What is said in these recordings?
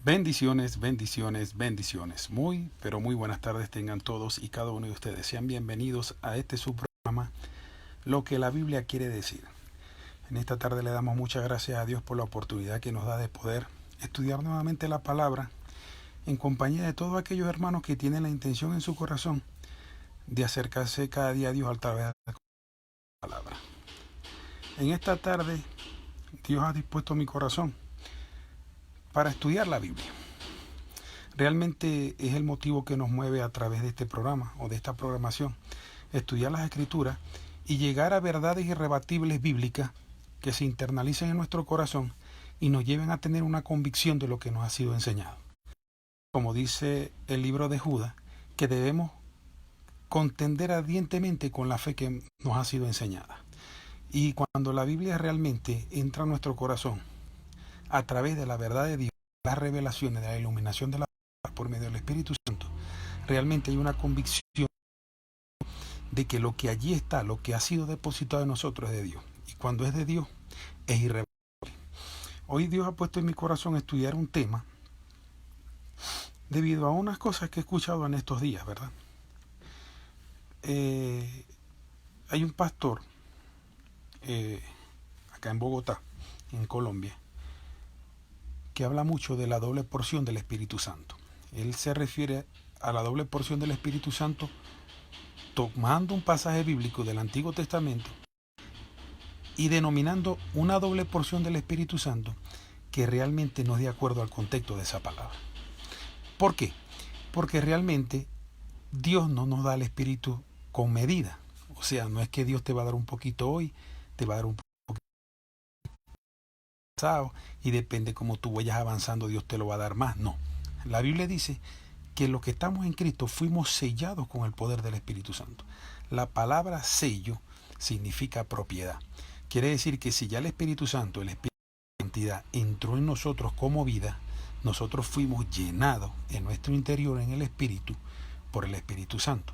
Bendiciones, bendiciones, bendiciones. Muy, pero muy buenas tardes tengan todos y cada uno de ustedes. Sean bienvenidos a este su programa, Lo que la Biblia quiere decir. En esta tarde le damos muchas gracias a Dios por la oportunidad que nos da de poder estudiar nuevamente la palabra en compañía de todos aquellos hermanos que tienen la intención en su corazón de acercarse cada día a Dios a través de la palabra. En esta tarde, Dios ha dispuesto mi corazón para estudiar la Biblia. Realmente es el motivo que nos mueve a través de este programa o de esta programación, estudiar las Escrituras y llegar a verdades irrebatibles bíblicas que se internalicen en nuestro corazón y nos lleven a tener una convicción de lo que nos ha sido enseñado. Como dice el libro de Judas, que debemos contender ardientemente con la fe que nos ha sido enseñada. Y cuando la Biblia realmente entra a nuestro corazón, a través de la verdad de Dios, las revelaciones, de la iluminación de la palabra por medio del Espíritu Santo, realmente hay una convicción de que lo que allí está, lo que ha sido depositado en nosotros es de Dios. Y cuando es de Dios, es irrebatible. Hoy Dios ha puesto en mi corazón estudiar un tema debido a unas cosas que he escuchado en estos días, ¿verdad? Hay un pastor acá en Bogotá, en Colombia, que habla mucho de la doble porción del Espíritu Santo. Él se refiere a la doble porción del Espíritu Santo tomando un pasaje bíblico del Antiguo Testamento y denominando una doble porción del Espíritu Santo que realmente no es de acuerdo al contexto de esa palabra. ¿Por qué? Porque realmente Dios no nos da el Espíritu con medida. O sea, no es que Dios te va a dar un poquito hoy, te va a dar un poquito pasado y depende cómo tú vayas avanzando, Dios te lo va a dar más. No. La Biblia dice que los que estamos en Cristo fuimos sellados con el poder del Espíritu Santo. La palabra sello significa propiedad. Quiere decir que si ya el Espíritu Santo, el Espíritu de identidad, entró en nosotros como vida, nosotros fuimos llenados en nuestro interior, en el Espíritu, por el Espíritu Santo.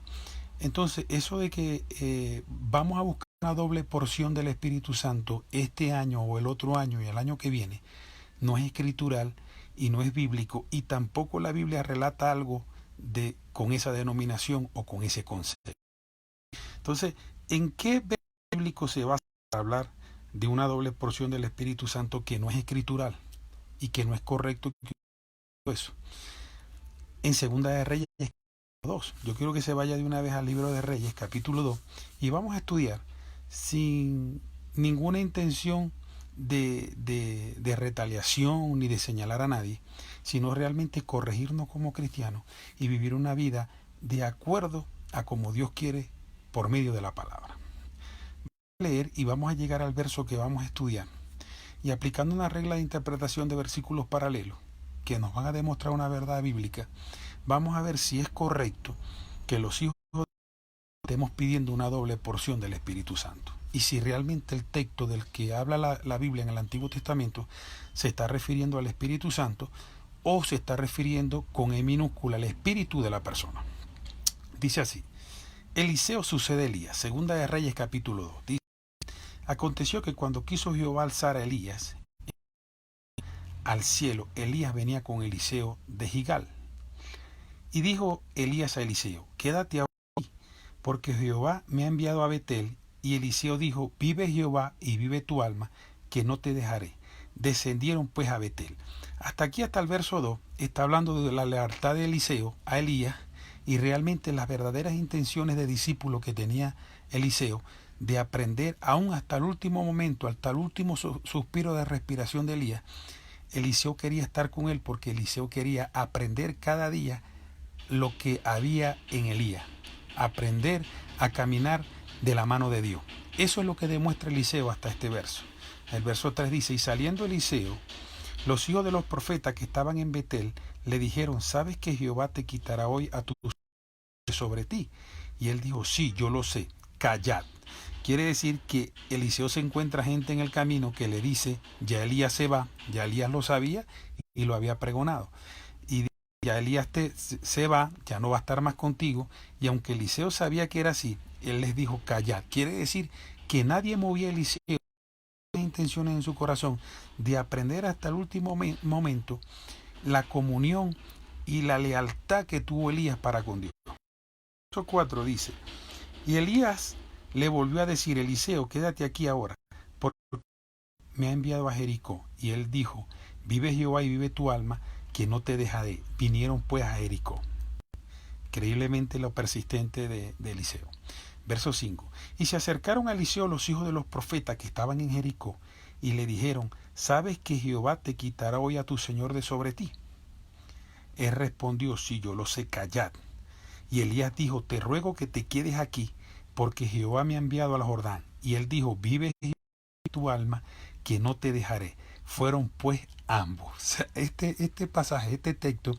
Entonces, eso de que vamos a buscar una doble porción del Espíritu Santo este año o el otro año y el año que viene, no es escritural y no es bíblico, y tampoco la Biblia relata algo con esa denominación o con ese concepto. Entonces, ¿en qué bíblico se basa para hablar de una doble porción del Espíritu Santo que no es escritural y que no es correcto eso? En Segunda de Reyes 2. Yo quiero que se vaya de una vez al libro de Reyes, capítulo 2, y vamos a estudiar sin ninguna intención de retaliación ni de señalar a nadie, sino realmente corregirnos como cristianos y vivir una vida de acuerdo a como Dios quiere por medio de la palabra. Vamos a leer y vamos a llegar al verso que vamos a estudiar. Y aplicando una regla de interpretación de versículos paralelos que nos van a demostrar una verdad bíblica, vamos a ver si es correcto que los hijos de Dios estemos pidiendo una doble porción del Espíritu Santo. Y si realmente el texto del que habla la Biblia en el Antiguo Testamento se está refiriendo al Espíritu Santo o se está refiriendo con E minúscula al espíritu de la persona. Dice así: Eliseo sucede a Elías. Segunda de Reyes capítulo 2. Dice: aconteció que cuando quiso Jehová alzar a Elías al cielo, Elías venía con Eliseo de Gigal. Y dijo Elías a Eliseo: quédate ahora aquí, porque Jehová me ha enviado a Betel. Y Eliseo dijo: vive Jehová y vive tu alma, que no te dejaré. Descendieron pues a Betel. Hasta aquí, hasta el verso 2, está hablando de la lealtad de Eliseo a Elías y realmente las verdaderas intenciones de discípulo que tenía Eliseo de aprender aún hasta el último momento, hasta el último suspiro de respiración de Elías. Eliseo quería estar con él porque Eliseo quería aprender cada día lo que había en Elías, aprender a caminar de la mano de Dios. Eso es lo que demuestra Eliseo hasta este verso. El verso 3 dice: y saliendo Eliseo, los hijos de los profetas que estaban en Betel le dijeron: ¿sabes que Jehová te quitará hoy a tu sobre ti? Y él dijo: sí, yo lo sé, callad. Quiere decir que Eliseo se encuentra gente en el camino que le dice: ya Elías se va, ya Elías lo sabía y lo había pregonado. Y ya Elías se va, ya no va a estar más contigo. Y aunque Eliseo sabía que era así, él les dijo: callad. Quiere decir que nadie movía a Eliseo intenciones en su corazón de aprender hasta el último momento la comunión y la lealtad que tuvo Elías para con Dios. Verso 4 dice, y Elías le volvió a decir, Eliseo, quédate aquí ahora, porque me ha enviado a Jericó. Y él dijo, vive Jehová y vive tu alma, que no te dejaré. Vinieron pues a Jericó. Increíblemente lo persistente de Eliseo. Verso 5. Y se acercaron a Eliseo los hijos de los profetas que estaban en Jericó, y le dijeron, ¿sabes que Jehová te quitará hoy a tu señor de sobre ti? Él respondió, sí, yo lo sé, callad. Y Elías dijo, te ruego que te quedes aquí, porque Jehová me ha enviado al Jordán. Y él dijo, vive tu alma, que no te dejaré. Fueron pues ambos. Este pasaje, este texto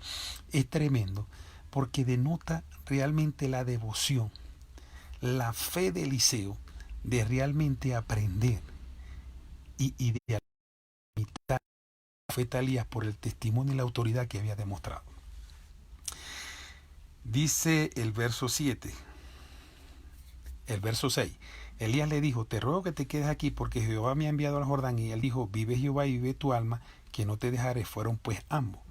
es tremendo, porque denota realmente la devoción, la fe de Eliseo, de realmente aprender y de imitar al profeta Elías por el testimonio y la autoridad que había demostrado. Dice el verso 7, el verso 6. Elías le dijo, te ruego que te quedes aquí porque Jehová me ha enviado al Jordán. Y él dijo, vive Jehová y vive tu alma, que no te dejaré. Fueron pues ambos.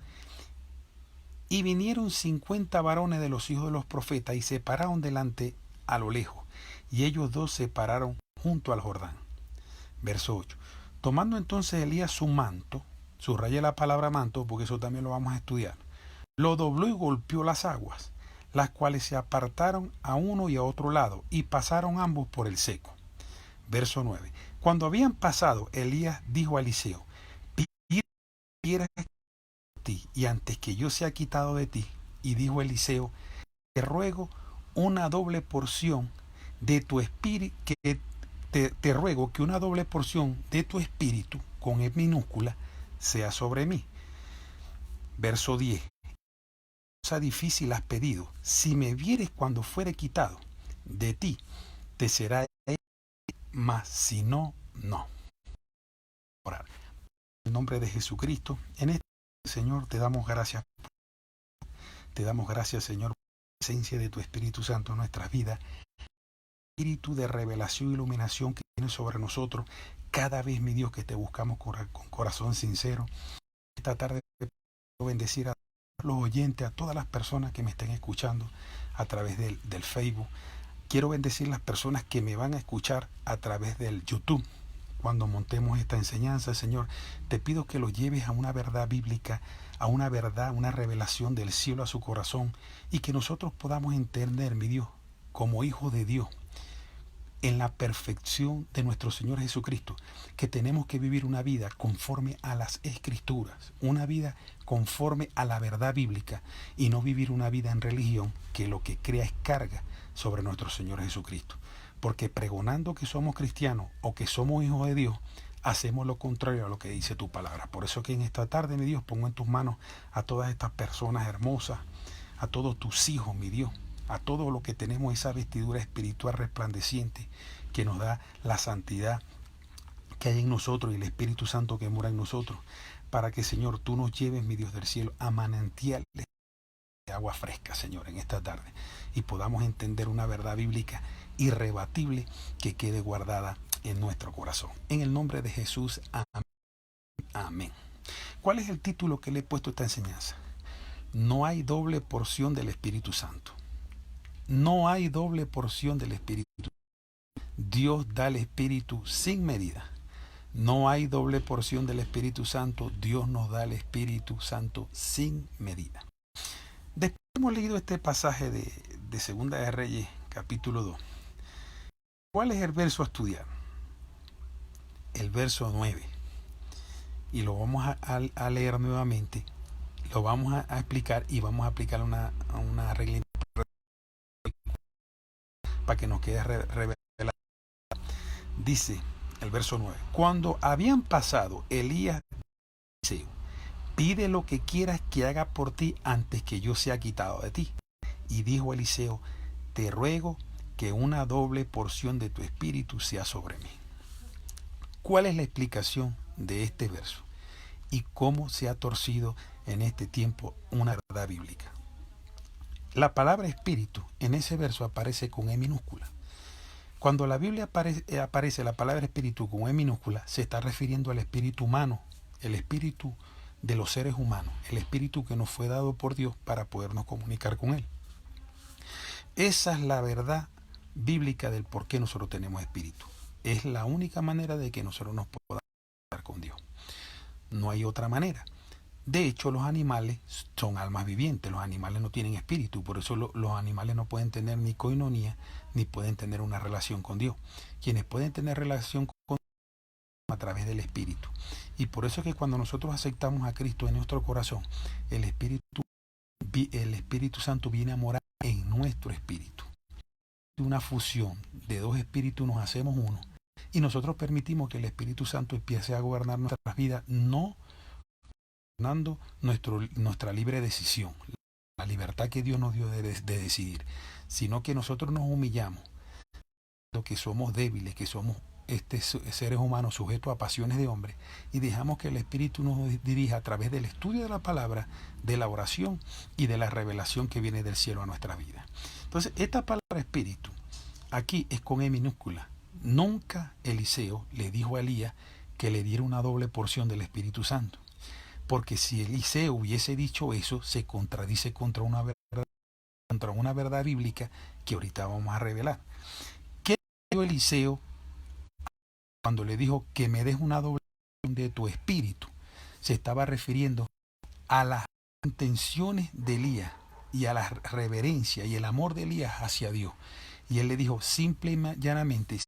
Y vinieron 50 varones de los hijos de los profetas y se pararon delante a lo lejos. Y ellos dos se pararon junto al Jordán. Verso 8. Tomando entonces Elías su manto, subraya la palabra manto porque eso también lo vamos a estudiar, lo dobló y golpeó las aguas, las cuales se apartaron a uno y a otro lado, y pasaron ambos por el seco. Verso 9. Cuando habían pasado, Elías dijo a Eliseo, pidieras a ti, y antes que yo sea quitado de ti. Y dijo Eliseo, te ruego una doble porción de tu espíritu, que te ruego que una doble porción de tu espíritu, con E minúscula, sea sobre mí. Verso 10. Cosa difícil has pedido, si me vieres cuando fuere quitado de ti, te será mas si no, no. Orar. En el nombre de Jesucristo, en este Señor te damos gracias. Te damos gracias, Señor, por la presencia de tu Espíritu Santo en nuestras vidas. Espíritu de revelación e iluminación que tiene sobre nosotros. Cada vez, mi Dios, que te buscamos con corazón sincero. Esta tarde quiero bendecir a los oyentes, a todas las personas que me estén escuchando a través del Facebook. Quiero bendecir las personas que me van a escuchar a través del YouTube. Cuando montemos esta enseñanza, Señor, te pido que lo lleves a una verdad bíblica, a una verdad, una revelación del cielo a su corazón, y que nosotros podamos entender, mi Dios, como hijos de Dios, en la perfección de nuestro Señor Jesucristo, que tenemos que vivir una vida conforme a las Escrituras, una vida conforme a la verdad bíblica, y no vivir una vida en religión que lo que crea es carga sobre nuestro Señor Jesucristo. Porque pregonando que somos cristianos o que somos hijos de Dios, hacemos lo contrario a lo que dice tu palabra. Por eso que en esta tarde, mi Dios, pongo en tus manos a todas estas personas hermosas, a todos tus hijos, mi Dios, a todo lo que tenemos esa vestidura espiritual resplandeciente que nos da la santidad que hay en nosotros y el Espíritu Santo que mora en nosotros, para que, Señor, tú nos lleves, mi Dios del cielo, a manantiales de agua fresca, Señor, en esta tarde, y podamos entender una verdad bíblica irrebatible que quede guardada en nuestro corazón. En el nombre de Jesús, amén. Amén. ¿Cuál es el título que le he puesto a esta enseñanza? No hay doble porción del Espíritu Santo. No hay doble porción del Espíritu. Dios da el Espíritu sin medida. No hay doble porción del Espíritu Santo. Dios nos da el Espíritu Santo sin medida. Después hemos leído este pasaje de Segunda de Reyes, capítulo 2. ¿Cuál es el verso a estudiar? El verso 9. Y lo vamos a leer nuevamente. Lo vamos a explicar y vamos a aplicar una regla para que nos quede revelado. Dice el verso 9. Cuando habían pasado, Elías dice, pide lo que quieras que haga por ti antes que yo sea quitado de ti. Y dijo Eliseo, te ruego que una doble porción de tu espíritu sea sobre mí. ¿Cuál es la explicación de este verso? Y cómo se ha torcido en este tiempo una verdad bíblica. La palabra espíritu en ese verso aparece con E minúscula. Cuando la Biblia aparece la palabra espíritu con E minúscula, se está refiriendo al espíritu humano, el espíritu de los seres humanos, el espíritu que nos fue dado por Dios para podernos comunicar con Él. Esa es la verdad bíblica del por qué nosotros tenemos espíritu. Es la única manera de que nosotros nos podamos comunicar con Dios. No hay otra manera. De hecho, los animales son almas vivientes, los animales no tienen espíritu, por eso los animales no pueden tener ni coinonía, ni pueden tener una relación con Dios. Quienes pueden tener relación con Dios a través del espíritu. Y por eso es que cuando nosotros aceptamos a Cristo en nuestro corazón, el Espíritu Santo viene a morar en nuestro espíritu. Una fusión de dos espíritus, nos hacemos uno. Y nosotros permitimos que el Espíritu Santo empiece a gobernar nuestras vidas, no gobernando nuestra libre decisión, la libertad que Dios nos dio de decidir, sino que nosotros nos humillamos, que somos débiles, que somos seres humanos sujetos a pasiones de hombre, y dejamos que el Espíritu nos dirija a través del estudio de la palabra, de la oración y de la revelación que viene del cielo a nuestra vida. Entonces, esta palabra espíritu aquí es con E minúscula. Nunca Eliseo le dijo a Elías que le diera una doble porción del Espíritu Santo, porque si Eliseo hubiese dicho eso, se contradice contra una verdad bíblica que ahorita vamos a revelar. ¿Qué dijo Eliseo cuando le dijo que me des una doble porción de tu espíritu? Se estaba refiriendo a las intenciones de Elías y a la reverencia y el amor de Elías hacia Dios. Y él le dijo simple y llanamente,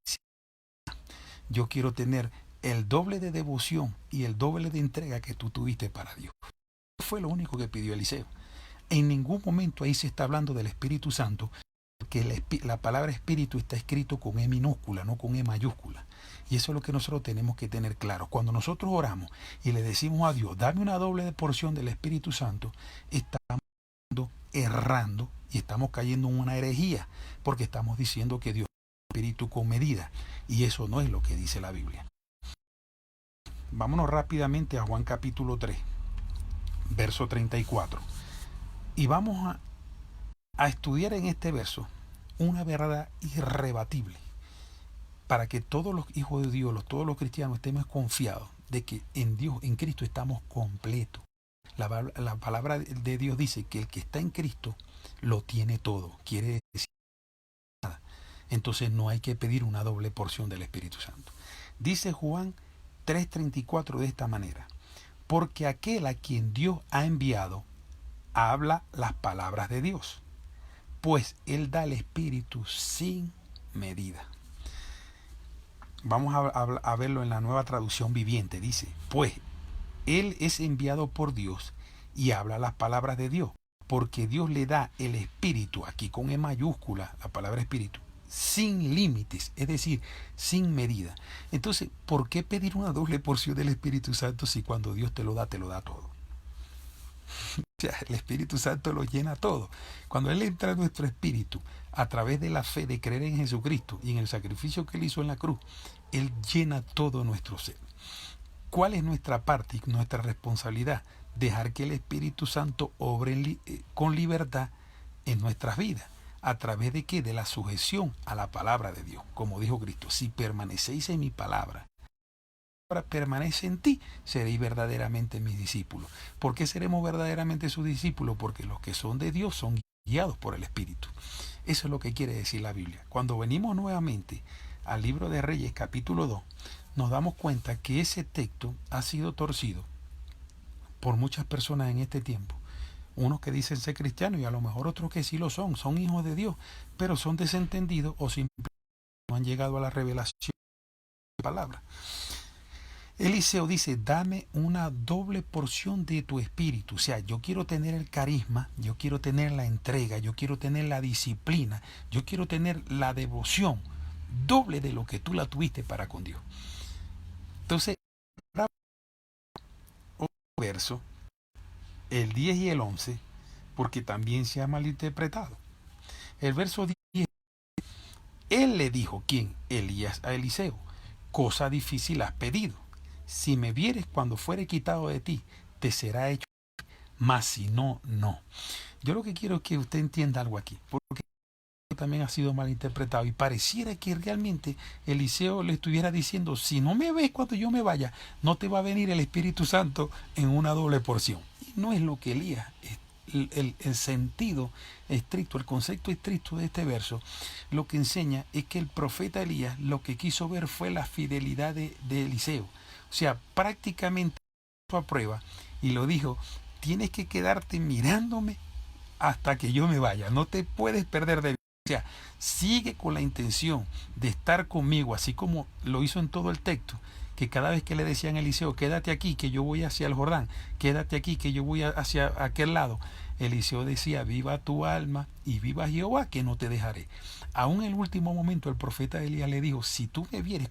yo quiero tener el doble de devoción y el doble de entrega que tú tuviste para Dios. Eso fue lo único que pidió Eliseo. En ningún momento ahí se está hablando del Espíritu Santo, porque la palabra espíritu está escrito con E minúscula, no con E mayúscula. Y eso es lo que nosotros tenemos que tener claro. Cuando nosotros oramos y le decimos a Dios, dame una doble porción del Espíritu Santo, estamos errando y estamos cayendo en una herejía, porque estamos diciendo que Dios es espíritu con medida, y eso no es lo que dice la Biblia. Vámonos rápidamente a Juan capítulo 3, verso 34. Y vamos a estudiar en este verso una verdad irrebatible, para que todos los hijos de Dios, todos los cristianos estemos confiados de que en Dios, en Cristo estamos completos. La palabra de Dios dice que el que está en Cristo lo tiene todo, quiere decir nada. Entonces no hay que pedir una doble porción del Espíritu Santo. Dice Juan 3:34 de esta manera: porque aquel a quien Dios ha enviado habla las palabras de Dios, pues Él da el Espíritu sin medida. Vamos a verlo en la Nueva Traducción Viviente. Dice, pues Él es enviado por Dios y habla las palabras de Dios, porque Dios le da el Espíritu, aquí con E mayúscula, la palabra Espíritu, sin límites, es decir, sin medida. Entonces, ¿por qué pedir una doble porción del Espíritu Santo si cuando Dios te lo da todo? O sea, el Espíritu Santo lo llena todo. Cuando Él entra en nuestro espíritu, a través de la fe de creer en Jesucristo y en el sacrificio que Él hizo en la cruz, Él llena todo nuestro ser. ¿Cuál es nuestra parte y nuestra responsabilidad? Dejar que el Espíritu Santo obre con libertad en nuestras vidas. ¿A través de qué? De la sujeción a la palabra de Dios. Como dijo Cristo, si permanecéis en mi palabra, permanece en ti, seréis verdaderamente mis discípulos. ¿Por qué seremos verdaderamente sus discípulos? Porque los que son de Dios son guiados por el Espíritu. Eso es lo que quiere decir la Biblia. Cuando venimos nuevamente al libro de Reyes capítulo 2, nos damos cuenta que ese texto ha sido torcido por muchas personas en este tiempo. Unos que dicen ser cristianos y a lo mejor otros que sí lo son hijos de Dios, pero son desentendidos o simplemente no han llegado a la revelación de la palabra. Eliseo dice, dame una doble porción de tu espíritu. O sea, yo quiero tener el carisma, yo quiero tener la entrega, yo quiero tener la disciplina, yo quiero tener la devoción doble de lo que tú la tuviste para con Dios. Entonces, otro verso, el 10 y el 11, porque también se ha malinterpretado. El verso 10, él le dijo, ¿quién? Elías a Eliseo, cosa difícil has pedido. Si me vieres cuando fuere quitado de ti, te será hecho, mas si no, no. Yo lo que quiero es que usted entienda algo aquí, porque también ha sido malinterpretado y pareciera que realmente Eliseo le estuviera diciendo, si no me ves cuando yo me vaya, no te va a venir el Espíritu Santo en una doble porción. Y no es lo que Elías, el sentido estricto, el concepto estricto de este verso, lo que enseña es que el profeta Elías lo que quiso ver fue la fidelidad de Eliseo. O sea, prácticamente a prueba y lo dijo, tienes que quedarte mirándome hasta que yo me vaya, no te puedes perder de vista. O sea, sigue con la intención de estar conmigo, así como lo hizo en todo el texto, que cada vez que le decían a Eliseo, quédate aquí, que yo voy hacia el Jordán, quédate aquí, que yo voy hacia aquel lado, Eliseo decía, viva tu alma y viva Jehová, que no te dejaré. Aún en el último momento el profeta Elías le dijo, si tú me vieres,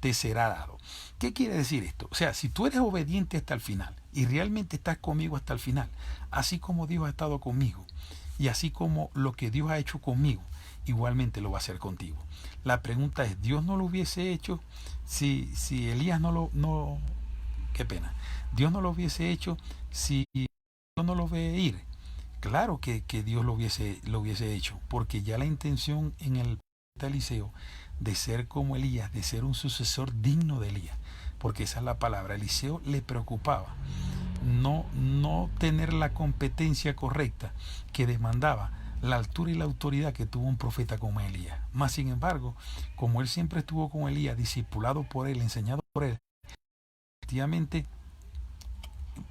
te será dado. ¿Qué quiere decir esto? O sea, si tú eres obediente hasta el final y realmente estás conmigo hasta el final, así como Dios ha estado conmigo y así como lo que Dios ha hecho conmigo, igualmente lo va a hacer contigo. La pregunta es, ¿Dios no lo hubiese hecho si Elías qué pena, Dios no lo hubiese hecho si Dios no lo ve ir? Claro que Dios lo hubiese hecho, porque ya la intención en el Eliseo de ser como Elías, de ser un sucesor digno de Elías, porque esa es la palabra. Eliseo le preocupaba no tener la competencia correcta que demandaba la altura y la autoridad que tuvo un profeta como Elías. Más sin embargo, como él siempre estuvo con Elías, discipulado por él, enseñado por él, efectivamente,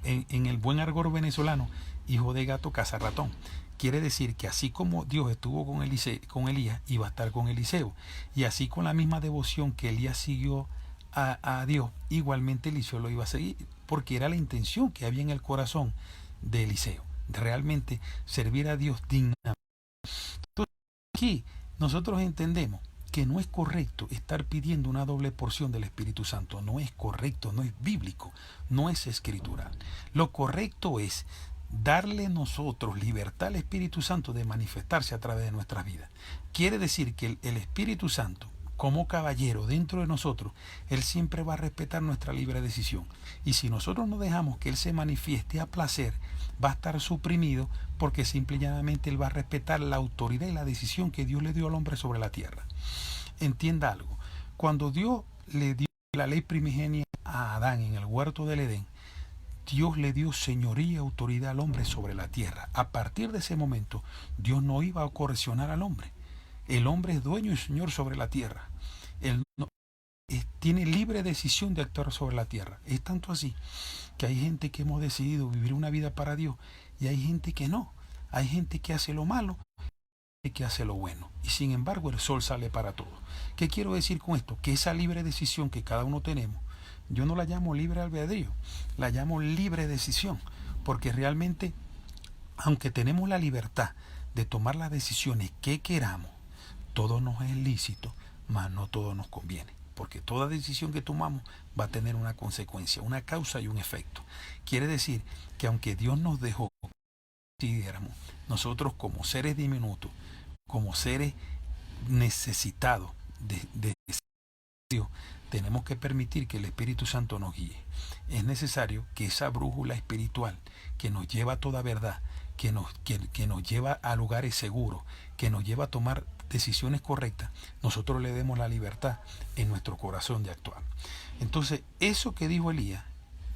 en el buen argot venezolano, hijo de gato caza ratón. Quiere decir que así como Dios estuvo con Elías, iba a estar con Eliseo. Y así con la misma devoción que Elías siguió a Dios, igualmente Eliseo lo iba a seguir, porque era la intención que había en el corazón de Eliseo, de realmente servir a Dios dignamente. Entonces, aquí nosotros entendemos que no es correcto estar pidiendo una doble porción del Espíritu Santo. No es correcto, no es bíblico, no es escritural. Lo correcto es darle nosotros libertad al Espíritu Santo de manifestarse a través de nuestras vidas. Quiere decir que el Espíritu Santo, como caballero dentro de nosotros, Él siempre va a respetar nuestra libre decisión. Y si nosotros no dejamos que Él se manifieste a placer, va a estar suprimido, porque simple y llanamente Él va a respetar la autoridad y la decisión que Dios le dio al hombre sobre la tierra. Entienda algo, cuando Dios le dio la ley primigenia a Adán en el huerto del Edén, Dios le dio señoría y autoridad al hombre sobre la tierra. A partir de ese momento, Dios no iba a coercionar al hombre. El hombre es dueño y señor sobre la tierra. Él tiene libre decisión de actuar sobre la tierra. Es tanto así que hay gente que hemos decidido vivir una vida para Dios y hay gente que no. Hay gente que hace lo malo y que hace lo bueno. Y sin embargo el sol sale para todos. ¿Qué quiero decir con esto? Que esa libre decisión que cada uno tenemos, yo no la llamo libre albedrío, la llamo libre decisión, porque realmente, aunque tenemos la libertad de tomar las decisiones que queramos, todo nos es lícito, mas no todo nos conviene, porque toda decisión que tomamos va a tener una consecuencia, una causa y un efecto. Quiere decir que aunque Dios nos dejó que decidiéramos, nosotros como seres diminutos, como seres necesitados de Dios, tenemos que permitir que el Espíritu Santo nos guíe. Es necesario que esa brújula espiritual que nos lleva a toda verdad, que nos lleva a lugares seguros, que nos lleva a tomar decisiones correctas, nosotros le demos la libertad en nuestro corazón de actuar. Entonces, eso que dijo Elías,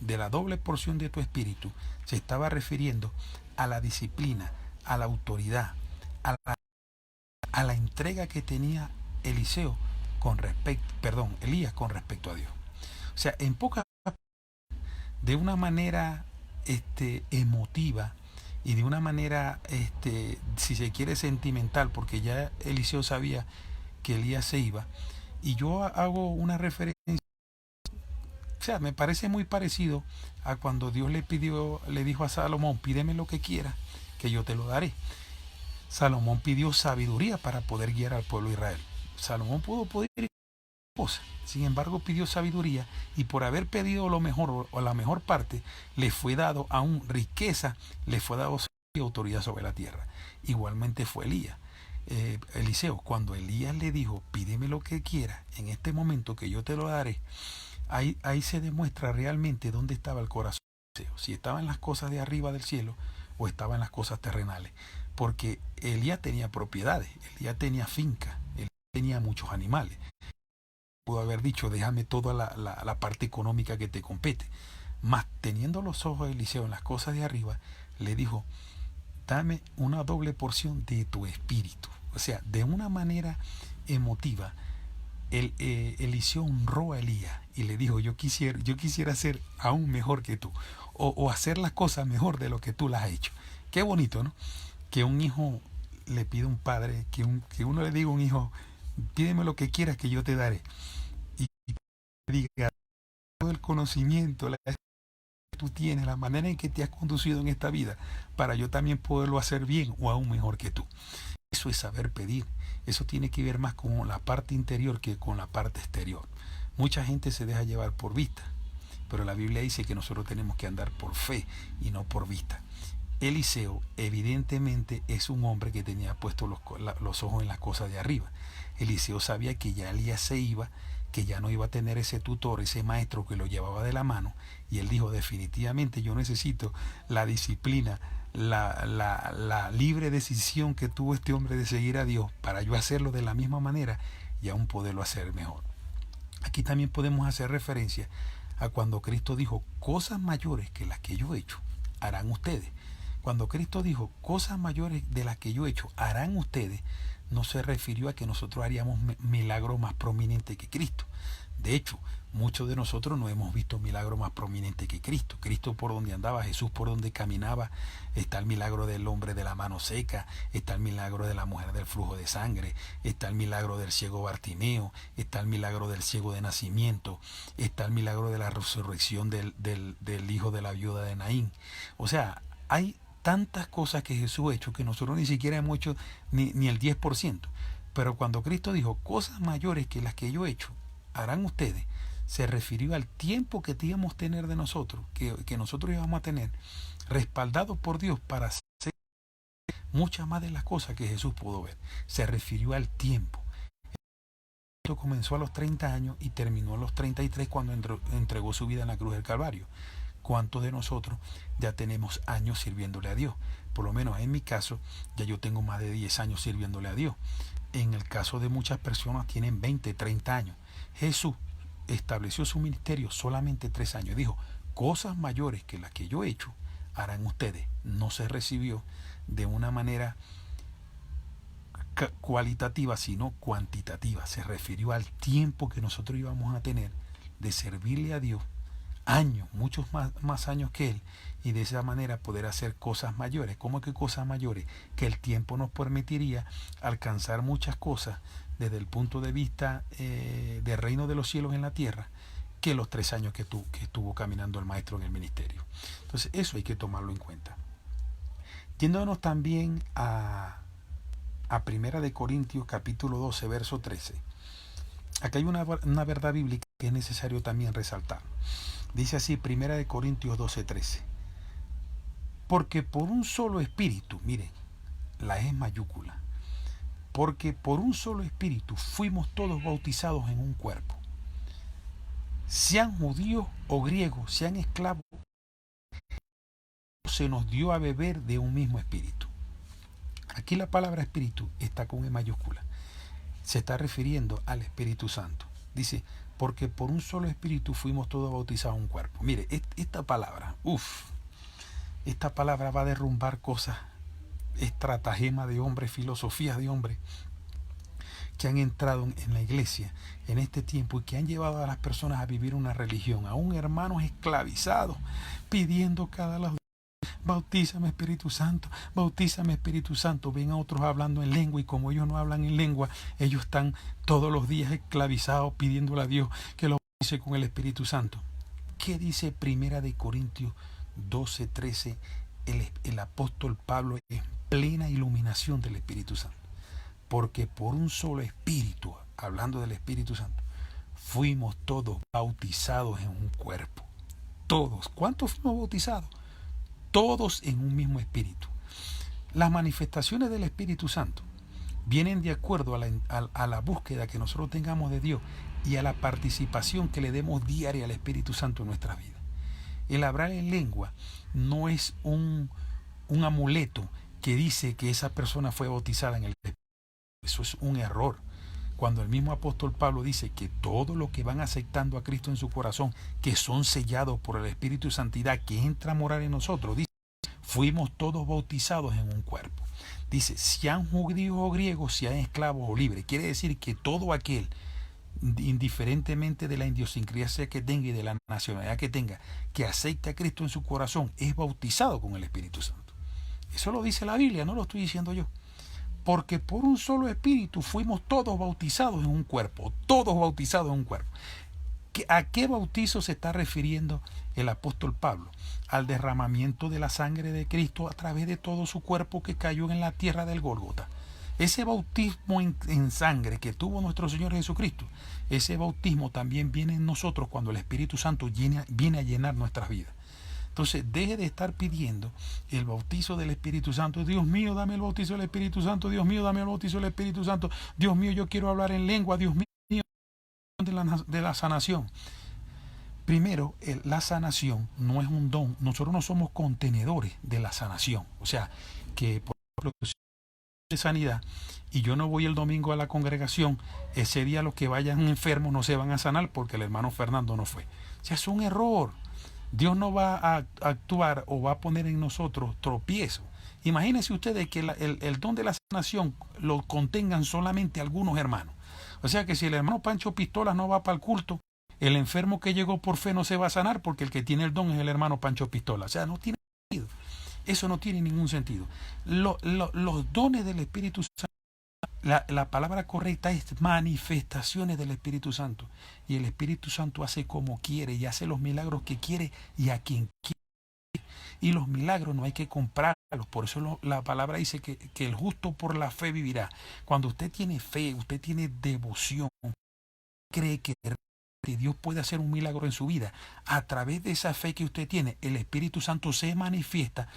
de la doble porción de tu espíritu, se estaba refiriendo a la disciplina, a la autoridad, a la entrega que tenía Elías con respecto a Dios. O sea, en pocas, de una manera emotiva y de una manera, si se quiere, sentimental, porque ya Eliseo sabía que Elías se iba, y yo hago una referencia, o sea, me parece muy parecido a cuando Dios le dijo a Salomón, pídeme lo que quieras, que yo te lo daré. Salomón pidió sabiduría para poder guiar al pueblo de Israel. Salomón pudo ir cosas, sin embargo pidió sabiduría, y por haber pedido lo mejor o la mejor parte, le fue dado aún riqueza, le fue dado autoridad sobre la tierra. Igualmente fue Eliseo, cuando Elías le dijo, pídeme lo que quieras, en este momento que yo te lo daré, ahí se demuestra realmente dónde estaba el corazón de Eliseo. Si estaba en las cosas de arriba del cielo o estaba en las cosas terrenales, porque Elías tenía propiedades, Elías tenía finca, Elías tenía muchos animales. Pudo haber dicho, déjame toda la parte económica que te compete. Mas teniendo los ojos de Eliseo en las cosas de arriba, le dijo, dame una doble porción de tu espíritu. O sea, de una manera emotiva, Eliseo honró a Elías y le dijo, yo quisiera ser aún mejor que tú, o hacer las cosas mejor de lo que tú las has hecho. Qué bonito, ¿no? Que un hijo le pida a un padre, que uno le diga a un hijo, pídeme lo que quieras que yo te daré. Y diga, todo el conocimiento, la que tú tienes, la manera en que te has conducido en esta vida, para yo también poderlo hacer bien o aún mejor que tú. Eso es saber pedir. Eso tiene que ver más con la parte interior que con la parte exterior. Mucha gente se deja llevar por vista, pero la Biblia dice que nosotros tenemos que andar por fe y no por vista. Eliseo evidentemente es un hombre que tenía puestos los ojos en las cosas de arriba. Eliseo sabía que ya Elías se iba, que ya no iba a tener ese tutor, ese maestro que lo llevaba de la mano, y él dijo, definitivamente yo necesito la disciplina, la libre decisión que tuvo este hombre de seguir a Dios para yo hacerlo de la misma manera y aún poderlo hacer mejor. Aquí también podemos hacer referencia a cuando Cristo dijo, cosas mayores que las que yo he hecho harán ustedes. Cuando Cristo dijo, cosas mayores de las que yo he hecho harán ustedes, no se refirió a que nosotros haríamos milagros más prominentes que Cristo. De hecho, muchos de nosotros no hemos visto milagro más prominente que Cristo. Cristo por donde andaba, Jesús por donde caminaba, está el milagro del hombre de la mano seca, está el milagro de la mujer del flujo de sangre, está el milagro del ciego Bartimeo, está el milagro del ciego de nacimiento, está el milagro de la resurrección del hijo de la viuda de Naín. O sea, hay tantas cosas que Jesús ha hecho que nosotros ni siquiera hemos hecho ni el 10%. Pero cuando Cristo dijo, cosas mayores que las que yo he hecho harán ustedes, se refirió al tiempo que íbamos a tener de nosotros, que nosotros íbamos a tener, respaldados por Dios para hacer muchas más de las cosas que Jesús pudo ver. Se refirió al tiempo. Esto comenzó a los 30 años y terminó a los 33 cuando entregó su vida en la cruz del Calvario. ¿Cuántos de nosotros ya tenemos años sirviéndole a Dios? Por lo menos en mi caso, ya yo tengo más de 10 años sirviéndole a Dios. En el caso de muchas personas tienen 20, 30 años. Jesús estableció su ministerio solamente 3 años. Dijo, cosas mayores que las que yo he hecho harán ustedes. No se recibió de una manera cualitativa, sino cuantitativa. Se refirió al tiempo que nosotros íbamos a tener de servirle a Dios, años, muchos más años que Él, y de esa manera poder hacer cosas mayores. ¿Cómo que cosas mayores? Que el tiempo nos permitiría alcanzar muchas cosas desde el punto de vista del reino de los cielos en la tierra, que los 3 años que estuvo caminando el maestro en el ministerio. Entonces eso hay que tomarlo en cuenta. Yéndonos también a Primera de Corintios capítulo 12 verso 13. Acá hay una verdad bíblica que es necesario también resaltar. Dice así, Primera de Corintios 12:13. Porque por un solo espíritu, miren, la E es mayúscula, porque por un solo espíritu fuimos todos bautizados en un cuerpo. Sean judíos o griegos, sean esclavos, se nos dio a beber de un mismo espíritu. Aquí la palabra espíritu está con E mayúscula. Se está refiriendo al Espíritu Santo. Dice, porque por un solo espíritu fuimos todos bautizados en un cuerpo. Mire, esta palabra, esta palabra va a derrumbar cosas, estratagema de hombres, filosofías de hombres que han entrado en la iglesia en este tiempo y que han llevado a las personas a vivir una religión, aún hermanos esclavizados, pidiendo cada lado, bautízame Espíritu Santo, bautízame Espíritu Santo. Ven a otros hablando en lengua y como ellos no hablan en lengua, ellos están todos los días esclavizados pidiéndole a Dios que lo bautice con el Espíritu Santo. ¿Qué dice Primera de Corintios 12:13? El apóstol Pablo en plena iluminación del Espíritu Santo. Porque por un solo espíritu, hablando del Espíritu Santo, fuimos todos bautizados en un cuerpo. Todos. ¿Cuántos fuimos bautizados? Todos en un mismo espíritu. Las manifestaciones del Espíritu Santo vienen de acuerdo a la búsqueda que nosotros tengamos de Dios y a la participación que le demos diaria al Espíritu Santo en nuestra vida. El hablar en lengua no es un un amuleto que dice que esa persona fue bautizada en el Espíritu. Eso es un error. Cuando el mismo apóstol Pablo dice que todos los que van aceptando a Cristo en su corazón, que son sellados por el Espíritu de Santidad que entra a morar en nosotros, dice, fuimos todos bautizados en un cuerpo. Dice, sean judíos o griegos, sean esclavos o libres. Quiere decir que todo aquel, indiferentemente de la idiosincrasia que tenga y de la nacionalidad que tenga, que acepte a Cristo en su corazón, es bautizado con el Espíritu Santo. Eso lo dice la Biblia, no lo estoy diciendo yo. Porque por un solo espíritu fuimos todos bautizados en un cuerpo, todos bautizados en un cuerpo. ¿A qué bautizo se está refiriendo el apóstol Pablo? Al derramamiento de la sangre de Cristo a través de todo su cuerpo que cayó en la tierra del Gólgota. Ese bautismo en sangre que tuvo nuestro Señor Jesucristo, ese bautismo también viene en nosotros cuando el Espíritu Santo viene a llenar nuestras vidas. Entonces, deje de estar pidiendo el bautizo del Espíritu Santo. Dios mío, dame el bautizo del Espíritu Santo. Dios mío, dame el bautizo del Espíritu Santo. Dios mío, yo quiero hablar en lengua. Dios mío, de la sanación. Primero, la sanación no es un don. Nosotros no somos contenedores de la sanación. O sea, que por ejemplo, de sanidad y yo no voy el domingo a la congregación, ese día los que vayan enfermos no se van a sanar porque el hermano Fernando no fue. O sea, es un error. Dios no va a actuar o va a poner en nosotros tropiezo. Imagínense ustedes que el don de la sanación lo contengan solamente algunos hermanos. O sea que si el hermano Pancho Pistola no va para el culto, el enfermo que llegó por fe no se va a sanar porque el que tiene el don es el hermano Pancho Pistola. O sea, no tiene sentido. Eso no tiene ningún sentido. Los dones del Espíritu Santo, la palabra correcta es manifestaciones del Espíritu Santo. Y el Espíritu Santo hace como quiere y hace los milagros que quiere y a quien quiere. Y los milagros no hay que comprarlos. Por eso la palabra dice que el justo por la fe vivirá. Cuando usted tiene fe, usted tiene devoción, cree que Dios puede hacer un milagro en su vida. A través de esa fe que usted tiene, el Espíritu Santo se manifiesta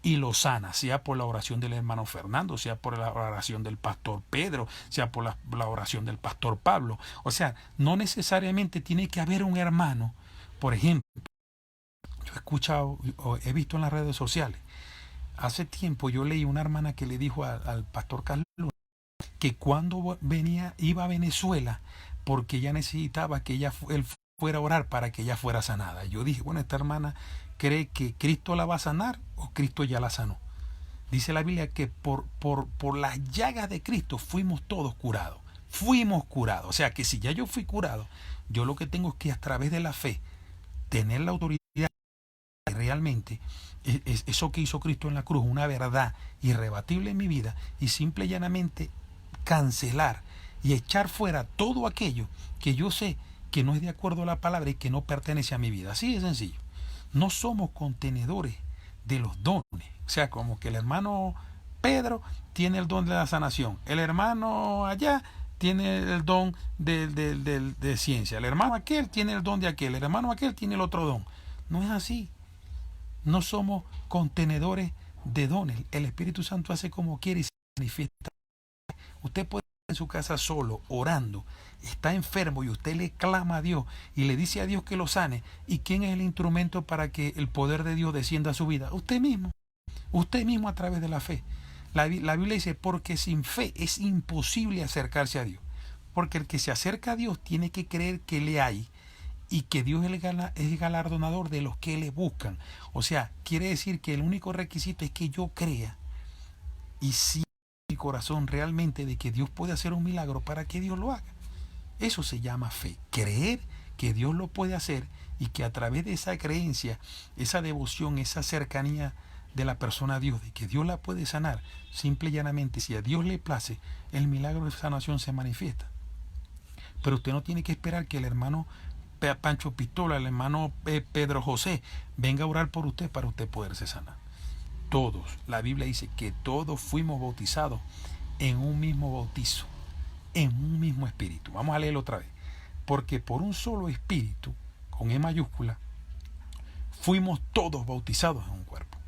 y lo sana, sea por la oración del hermano Fernando, sea por la oración del pastor Pedro, sea por la oración del pastor Pablo. O sea, no necesariamente tiene que haber un hermano. Por ejemplo, yo he escuchado, he visto en las redes sociales, hace tiempo yo leí una hermana que le dijo al pastor Carlos que cuando iba a Venezuela, porque ella necesitaba que él fuera a orar para que ella fuera sanada. Yo dije, bueno, esta hermana cree que Cristo la va a sanar o Cristo ya la sanó. Dice la Biblia que por las llagas de Cristo fuimos todos curados. Fuimos curados. O sea que si ya yo fui curado, yo lo que tengo es que a través de la fe tener la autoridad de realmente eso que hizo Cristo en la cruz, una verdad irrebatible en mi vida, y simple y llanamente cancelar y echar fuera todo aquello que yo sé que no es de acuerdo a la palabra y que no pertenece a mi vida. Así de sencillo. No somos contenedores de los dones. O sea, como que el hermano Pedro tiene el don de la sanación, el hermano allá tiene el don de ciencia, el hermano aquel tiene el don de aquel, el hermano aquel tiene el otro don. No es así. No somos contenedores de dones. El Espíritu Santo hace como quiere y se manifiesta. Usted puede estar en su casa solo, orando, está enfermo y usted le clama a Dios y le dice a Dios que lo sane. ¿Y quién es el instrumento para que el poder de Dios descienda a su vida? Usted mismo. Usted mismo a través de la fe. La Biblia dice, porque sin fe es imposible acercarse a Dios. Porque el que se acerca a Dios tiene que creer que le hay y que Dios es galardonador de los que le buscan. O sea, quiere decir que el único requisito es que yo crea y si mi corazón realmente de que Dios puede hacer un milagro para que Dios lo haga. Eso se llama fe. Creer que Dios lo puede hacer y que a través de esa creencia, esa devoción, esa cercanía de la persona a Dios, de que Dios la puede sanar, simple y llanamente, si a Dios le place, el milagro de sanación se manifiesta. Pero usted no tiene que esperar que el hermano Pancho Pistola, el hermano Pedro José, venga a orar por usted para usted poderse sanar. Todos, la Biblia dice que todos fuimos bautizados en un mismo bautizo, en un mismo espíritu. Vamos a leerlo otra vez. Porque por un solo espíritu, con E mayúscula, fuimos todos bautizados en un cuerpo.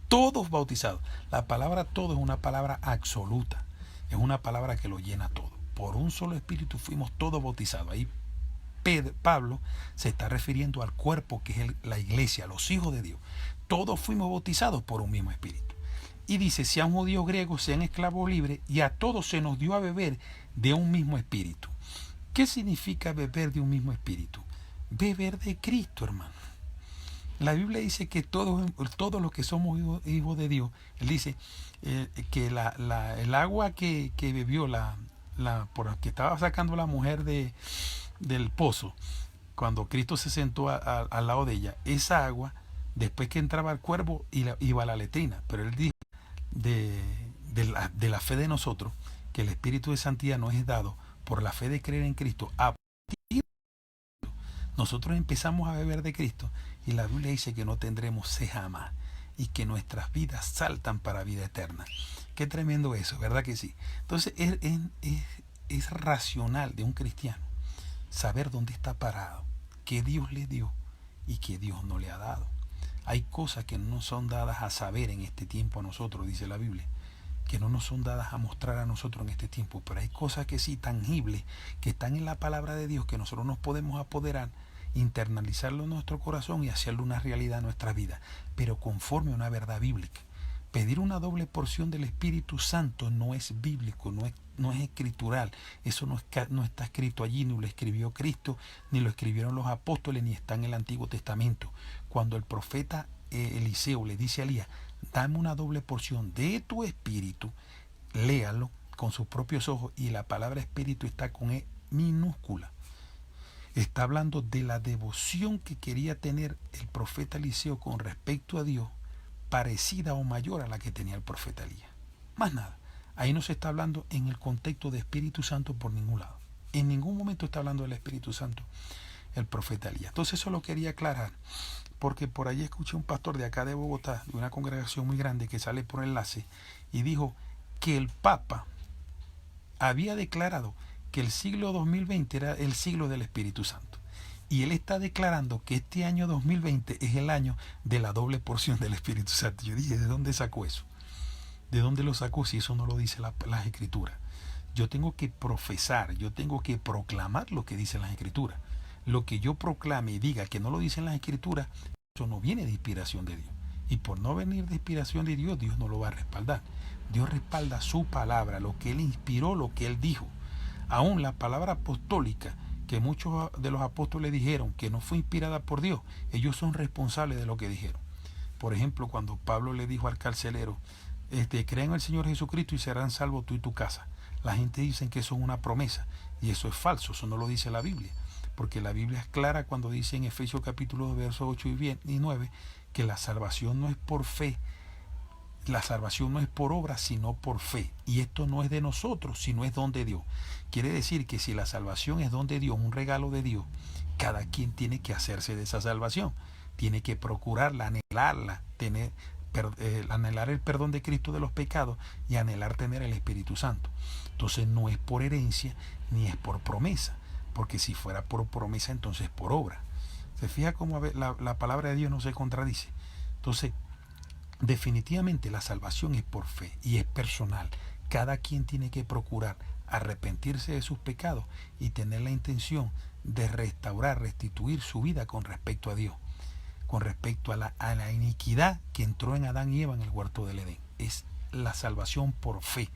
Todos bautizados. La palabra todo es una palabra absoluta. Es una palabra que lo llena todo. Por un solo espíritu fuimos todos bautizados. Ahí Pablo se está refiriendo al cuerpo que es la iglesia, los hijos de Dios. Todos fuimos bautizados por un mismo espíritu. Y dice, sean judíos griegos, sean esclavos libres, y a todos se nos dio a beber de un mismo espíritu. ¿Qué significa beber de un mismo espíritu? Beber de Cristo, hermano. La Biblia dice que todos los que somos hijos de Dios, él dice que el agua que bebió por que estaba sacando la mujer del pozo, cuando Cristo se sentó al lado de ella, esa agua, después que entraba al cuerpo, iba a la letrina. Pero él dijo de la fe de nosotros, que el Espíritu de Santidad nos es dado por la fe de creer en Cristo. Nosotros empezamos a beber de Cristo y la Biblia dice que no tendremos sed jamás y que nuestras vidas saltan para vida eterna. Qué tremendo eso, ¿verdad que sí? Entonces es racional de un cristiano saber dónde está parado, qué Dios le dio y qué Dios no le ha dado. Hay cosas que no son dadas a saber en este tiempo a nosotros, dice la Biblia, que no nos son dadas a mostrar a nosotros en este tiempo, pero hay cosas que sí, tangibles, que están en la palabra de Dios, que nosotros nos podemos apoderar, internalizarlo en nuestro corazón y hacerlo una realidad en nuestra vida, pero conforme a una verdad bíblica. Pedir una doble porción del Espíritu Santo no es bíblico, no es escritural. Eso no está escrito allí, ni lo escribió Cristo, ni lo escribieron los apóstoles, ni está en el Antiguo Testamento. Cuando el profeta Eliseo le dice a Elías, dame una doble porción de tu espíritu, léalo con sus propios ojos, y la palabra espíritu está con E minúscula. Está hablando de la devoción que quería tener el profeta Eliseo con respecto a Dios, parecida o mayor a la que tenía el profeta Elías. Más nada. Ahí no se está hablando en el contexto de Espíritu Santo por ningún lado. En ningún momento está hablando del Espíritu Santo el profeta Elías. Entonces eso lo quería aclarar, porque por ahí escuché un pastor de acá de Bogotá, de una congregación muy grande que sale por enlace, y dijo que el Papa había declarado que el siglo 2020 era el siglo del Espíritu Santo. Y él está declarando que este año 2020 es el año de la doble porción del Espíritu Santo. Yo dije, ¿de dónde sacó eso? ¿De dónde lo sacó si eso no lo dice las Escrituras? Yo tengo que profesar, yo tengo que proclamar lo que dicen las Escrituras. Lo que yo proclame y diga que no lo dicen las Escrituras, eso no viene de inspiración de Dios. Y por no venir de inspiración de Dios, Dios no lo va a respaldar. Dios respalda su palabra, lo que Él inspiró, lo que Él dijo. Aún la palabra apostólica, que muchos de los apóstoles dijeron que no fue inspirada por Dios, ellos son responsables de lo que dijeron. Por ejemplo, cuando Pablo le dijo al carcelero, cree en el Señor Jesucristo y serán salvos tú y tu casa. La gente dice que eso es una promesa, y eso es falso, eso no lo dice la Biblia, porque la Biblia es clara cuando dice en Efesios capítulo 2, versos 8 y 9, que la salvación no es por fe, la salvación no es por obra, sino por fe. Y esto no es de nosotros, sino es don de Dios. Quiere decir que si la salvación es don de Dios, un regalo de Dios, cada quien tiene que hacerse de esa salvación. Tiene que procurarla, anhelarla, anhelar el perdón de Cristo de los pecados y anhelar tener el Espíritu Santo. Entonces no es por herencia ni es por promesa, porque si fuera por promesa, entonces por obra. ¿Se fija cómo la palabra de Dios no se contradice? Entonces, definitivamente la salvación es por fe y es personal. Cada quien tiene que procurar arrepentirse de sus pecados y tener la intención de restituir su vida con respecto a Dios, con respecto a la iniquidad que entró en Adán y Eva en el huerto del Edén. Es la salvación por fe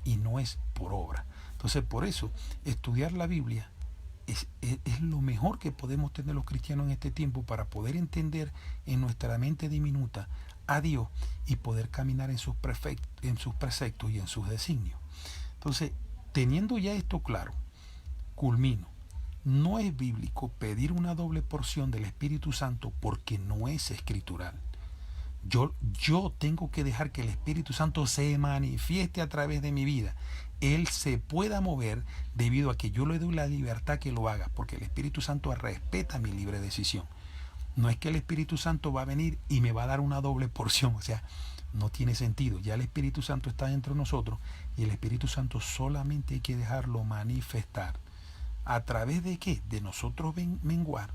y no es por obra. Entonces, por eso, estudiar la Biblia es lo mejor que podemos tener los cristianos en este tiempo para poder entender en nuestra mente diminuta a Dios y poder caminar en sus preceptos y en sus designios. Entonces, teniendo ya esto claro, culmino. No es bíblico pedir una doble porción del Espíritu Santo porque no es escritural. Yo tengo que dejar que el Espíritu Santo se manifieste a través de mi vida. Él se pueda mover debido a que yo le doy la libertad que lo haga, porque el Espíritu Santo respeta mi libre decisión. No es que el Espíritu Santo va a venir y me va a dar una doble porción, o sea, no tiene sentido. Ya el Espíritu Santo está dentro de nosotros y el Espíritu Santo solamente hay que dejarlo manifestar. ¿A través de qué? De nosotros menguar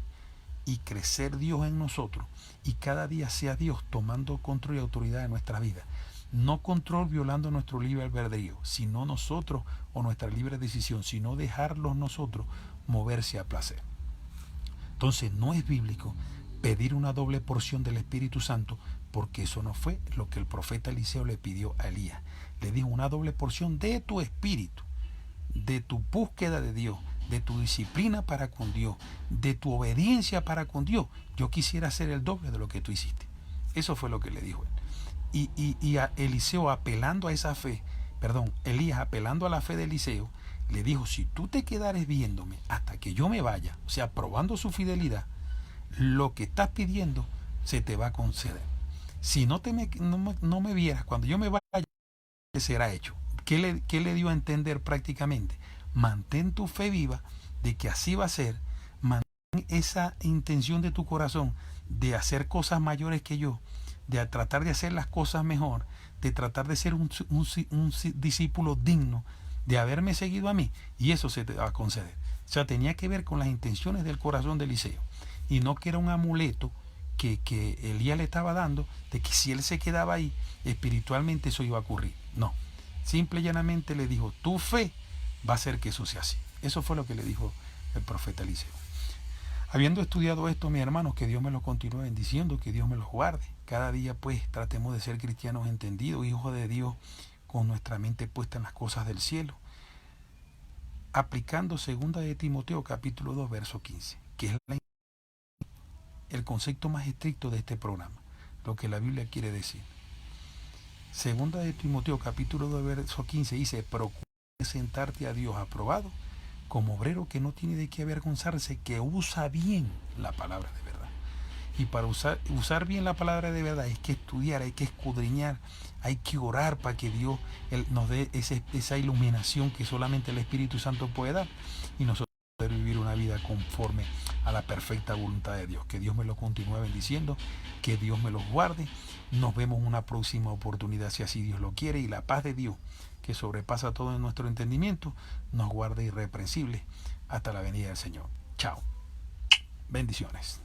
y crecer Dios en nosotros, y cada día sea Dios tomando control y autoridad de nuestra vida. No control violando nuestro libre albedrío, sino nosotros o nuestra libre decisión, sino dejarlos nosotros moverse a placer. Entonces no es bíblico pedir una doble porción del Espíritu Santo porque eso no fue lo que el profeta Eliseo le pidió a Elías. Le dijo una doble porción de tu espíritu, de tu búsqueda de Dios, de tu disciplina para con Dios, de tu obediencia para con Dios. Yo quisiera hacer el doble de lo que tú hiciste. Eso fue lo que le dijo él. Y a Eliseo apelando a esa fe, Elías apelando a la fe de Eliseo, le dijo, si tú te quedares viéndome hasta que yo me vaya, o sea, probando su fidelidad, lo que estás pidiendo se te va a conceder. Si no me vieras cuando yo me vaya, será hecho. ¿Qué le dio a entender prácticamente? Mantén tu fe viva de que así va a ser. Mantén esa intención de tu corazón de hacer cosas mayores que yo, de tratar de hacer las cosas mejor, de tratar de ser un discípulo digno, de haberme seguido a mí, y eso se te va a conceder. O sea, tenía que ver con las intenciones del corazón de Eliseo, y no que era un amuleto que Elías le estaba dando, de que si él se quedaba ahí, espiritualmente eso iba a ocurrir. No, simple y llanamente le dijo, tu fe va a hacer que eso sea así. Eso fue lo que le dijo el profeta Eliseo. Habiendo estudiado esto, mis hermanos, que Dios me lo continúe bendiciendo, que Dios me los guarde. Cada día, pues, tratemos de ser cristianos entendidos, hijos de Dios, con nuestra mente puesta en las cosas del cielo. Aplicando 2 de Timoteo, capítulo 2, verso 15, que es el concepto más estricto de este programa, lo que la Biblia quiere decir. 2 de Timoteo, capítulo 2, verso 15, dice, procura presentarte a Dios aprobado, como obrero que no tiene de qué avergonzarse, que usa bien la palabra de verdad. Y para usar bien la palabra de verdad hay que estudiar, hay que escudriñar, hay que orar para que Dios nos dé esa iluminación que solamente el Espíritu Santo puede dar, y nosotros poder vivir una vida conforme a la perfecta voluntad de Dios. Que Dios me lo continúe bendiciendo, que Dios me los guarde. Nos vemos en una próxima oportunidad, si así Dios lo quiere, y la paz de Dios, que sobrepasa todo en nuestro entendimiento, nos guarde irreprensibles hasta la venida del Señor. Chao. Bendiciones.